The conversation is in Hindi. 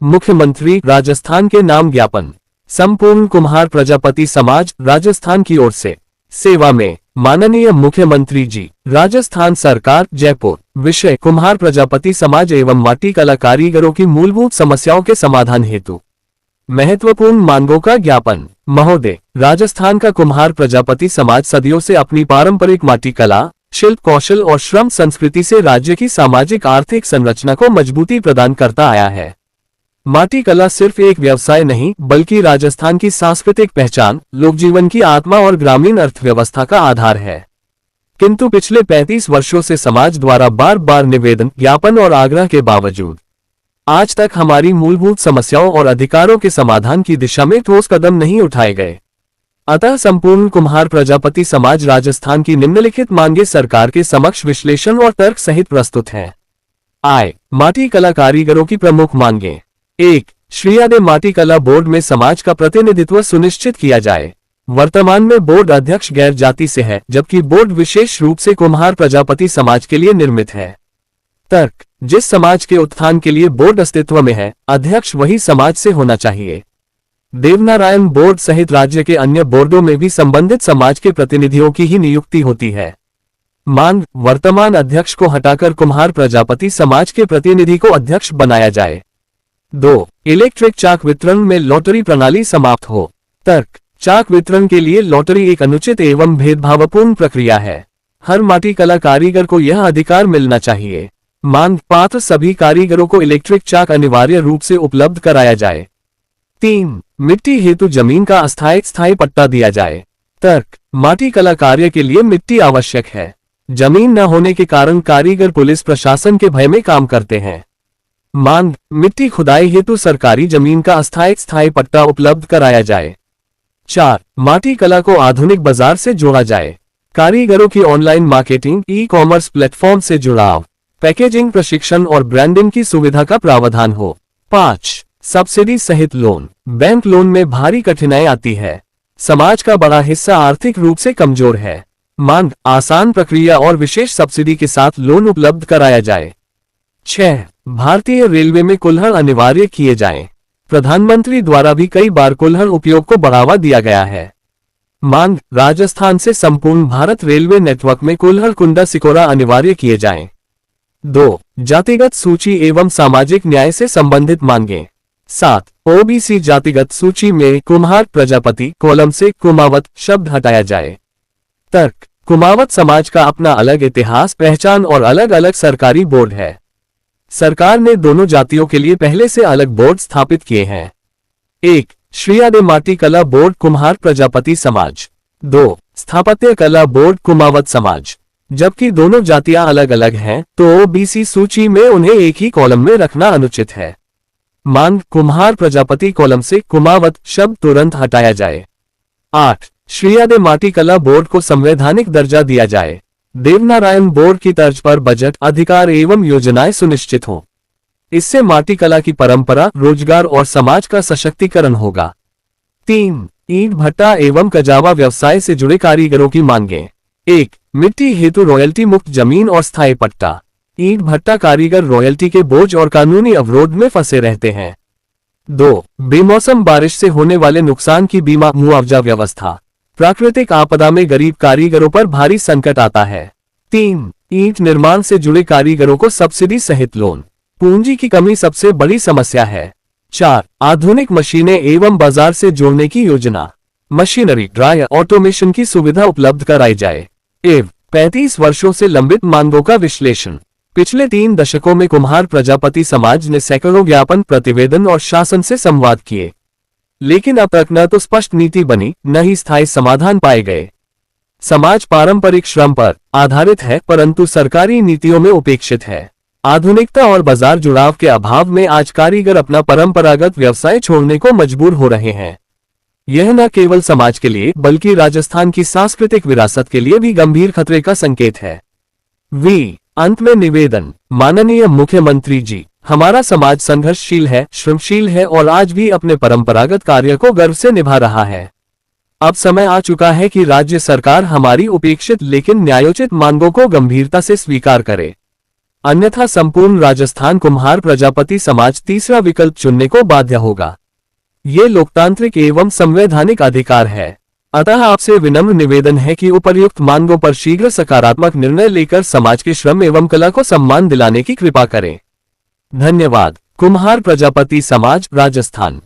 मुख्यमंत्री राजस्थान के नाम ज्ञापन। संपूर्ण कुम्हार प्रजापति समाज राजस्थान की ओर से सेवा में। माननीय मुख्यमंत्री जी, राजस्थान सरकार, जयपुर। विषय: कुम्हार प्रजापति समाज एवं माटी कला कारीगरों की मूलभूत समस्याओं के समाधान हेतु महत्वपूर्ण मांगों का ज्ञापन। महोदय, राजस्थान का कुम्हार प्रजापति समाज सदियों से अपनी पारंपरिक माटी कला, शिल्प कौशल और श्रम संस्कृति से राज्य की सामाजिक आर्थिक संरचना को मजबूती प्रदान करता आया है। माटी कला सिर्फ एक व्यवसाय नहीं, बल्कि राजस्थान की सांस्कृतिक पहचान, लोकजीवन की आत्मा और ग्रामीण अर्थव्यवस्था का आधार है। किंतु पिछले 35 वर्षों से समाज द्वारा बार बार निवेदन, ज्ञापन और आग्रह के बावजूद आज तक हमारी मूलभूत समस्याओं और अधिकारों के समाधान की दिशा में ठोस कदम नहीं उठाए गए। अतः संपूर्ण कुम्हार प्रजापति समाज राजस्थान की निम्नलिखित मांगे सरकार के समक्ष विश्लेषण और तर्क सहित प्रस्तुत हैं। माटी कला कारीगरों की प्रमुख मांगे। 1. श्रीयादे माटी कला बोर्ड में समाज का प्रतिनिधित्व सुनिश्चित किया जाए। वर्तमान में बोर्ड अध्यक्ष गैर जाति से है, जबकि बोर्ड विशेष रूप से कुम्हार प्रजापति समाज के लिए निर्मित है। तर्क: जिस समाज के उत्थान के लिए बोर्ड अस्तित्व में है, अध्यक्ष वही समाज से होना चाहिए। देवनारायण बोर्ड सहित राज्य के अन्य बोर्डों में भी संबंधित समाज के प्रतिनिधियों की ही नियुक्ति होती है। मांग: वर्तमान अध्यक्ष को हटाकर कुम्हार प्रजापति समाज के प्रतिनिधि को अध्यक्ष बनाया जाए। 2. इलेक्ट्रिक चाक वितरण में लॉटरी प्रणाली समाप्त हो। तर्क: चाक वितरण के लिए लॉटरी एक अनुचित एवं भेदभावपूर्ण प्रक्रिया है। हर माटी कला कारीगर को यह अधिकार मिलना चाहिए। मांग: पात्र सभी कारीगरों को इलेक्ट्रिक चाक अनिवार्य रूप से उपलब्ध कराया जाए। 3. मिट्टी हेतु जमीन का स्थायी पट्टा दिया जाए। तर्क: माटी कला कार्य के लिए मिट्टी आवश्यक है। जमीन न होने के कारण कारीगर पुलिस प्रशासन के भय में काम करते हैं। मांग: मिट्टी खुदाई हेतु सरकारी जमीन का स्थायी पट्टा उपलब्ध कराया जाए। 4. माटी कला को आधुनिक बाजार से जोड़ा जाए। कारीगरों की ऑनलाइन मार्केटिंग, ई-कॉमर्स प्लेटफॉर्म से जुड़ाव, पैकेजिंग प्रशिक्षण और ब्रांडिंग की सुविधा का प्रावधान हो। 5. सब्सिडी सहित लोन। बैंक लोन में भारी कठिनाई आती है। समाज का बड़ा हिस्सा आर्थिक रूप से कमजोर है। मांग: आसान प्रक्रिया और विशेष सब्सिडी के साथ लोन उपलब्ध कराया जाए। 6. भारतीय रेलवे में कुल्हड़ अनिवार्य किए जाएं। प्रधानमंत्री द्वारा भी कई बार कुल्हड़ उपयोग को बढ़ावा दिया गया है। मांग: राजस्थान से संपूर्ण भारत रेलवे नेटवर्क में कुल्हड़ कुंडा सिकोरा अनिवार्य किए जाएं। 2. जातिगत सूची एवं सामाजिक न्याय से संबंधित मांगे। 7. ओबीसी जातिगत सूची में कुम्हार प्रजापति कॉलम से कुमावत शब्द हटाया जाए। तर्क: कुमावत समाज का अपना अलग इतिहास, पहचान और अलग अलग सरकारी बोर्ड है। सरकार ने दोनों जातियों के लिए पहले से अलग बोर्ड स्थापित किए हैं। 1. श्रीयादे माटी कला बोर्ड कुम्हार प्रजापति समाज। 2. स्थापत्य कला बोर्ड कुमावत समाज। जबकि दोनों जातियां अलग अलग हैं, तो ओबीसी सूची में उन्हें एक ही कॉलम में रखना अनुचित है। मांग: कुम्हार प्रजापति कॉलम से कुमावत शब्द तुरंत हटाया जाए। 8. श्रीयादे माटी कला बोर्ड को संवैधानिक दर्जा दिया जाए। देवनारायण बोर्ड की तर्ज पर बजट, अधिकार एवं योजनाएं सुनिश्चित हों। इससे माटी कला की परंपरा, रोजगार और समाज का सशक्तिकरण होगा। 3. ईंट भट्टा एवं कजावा व्यवसाय से जुड़े कारीगरों की मांगे। 1. मिट्टी हेतु रॉयल्टी मुक्त जमीन और स्थायी पट्टा। ईंट भट्टा कारीगर रॉयल्टी के बोझ और कानूनी अवरोध में फंसे रहते हैं। 2. बेमौसम बारिश से होने वाले नुकसान की बीमा मुआवजा व्यवस्था। प्राकृतिक आपदा में गरीब कारीगरों पर भारी संकट आता है। 3. ईंट निर्माण से जुड़े कारीगरों को सब्सिडी सहित लोन। पूंजी की कमी सबसे बड़ी समस्या है। 4. आधुनिक मशीनें एवं बाजार से जोड़ने की योजना। मशीनरी, ड्रायर, ऑटोमेशन की सुविधा उपलब्ध कराई जाए। 35 वर्षों से लंबित मांगों का विश्लेषण। पिछले 3 दशकों में कुम्हार प्रजापति समाज ने सैकड़ों ज्ञापन, प्रतिवेदन और शासन से संवाद किए, लेकिन अब तक न तो स्पष्ट नीति बनी, न ही स्थायी समाधान पाए गए। समाज पारंपरिक श्रम पर आधारित है, परंतु सरकारी नीतियों में उपेक्षित है। आधुनिकता और बाजार जुड़ाव के अभाव में आज कारीगर अपना परंपरागत व्यवसाय छोड़ने को मजबूर हो रहे हैं। यह न केवल समाज के लिए, बल्कि राजस्थान की सांस्कृतिक विरासत के लिए भी गंभीर खतरे का संकेत है। अंत में निवेदन। माननीय मुख्यमंत्री जी, हमारा समाज संघर्षशील है, श्रमशील है और आज भी अपने परंपरागत कार्य को गर्व से निभा रहा है। अब समय आ चुका है कि राज्य सरकार हमारी उपेक्षित लेकिन न्यायोचित मांगों को गंभीरता से स्वीकार करे। अन्यथा संपूर्ण राजस्थान कुम्हार प्रजापति समाज तीसरा विकल्प चुनने को बाध्य होगा। ये लोकतांत्रिक एवं संवैधानिक अधिकार है। अतः आपसे विनम्र निवेदन है कि उपर्युक्त मांगों पर शीघ्र सकारात्मक निर्णय लेकर समाज के श्रम एवं कला को सम्मान दिलाने की कृपा करें। धन्यवाद। कुम्हार प्रजापति समाज, राजस्थान।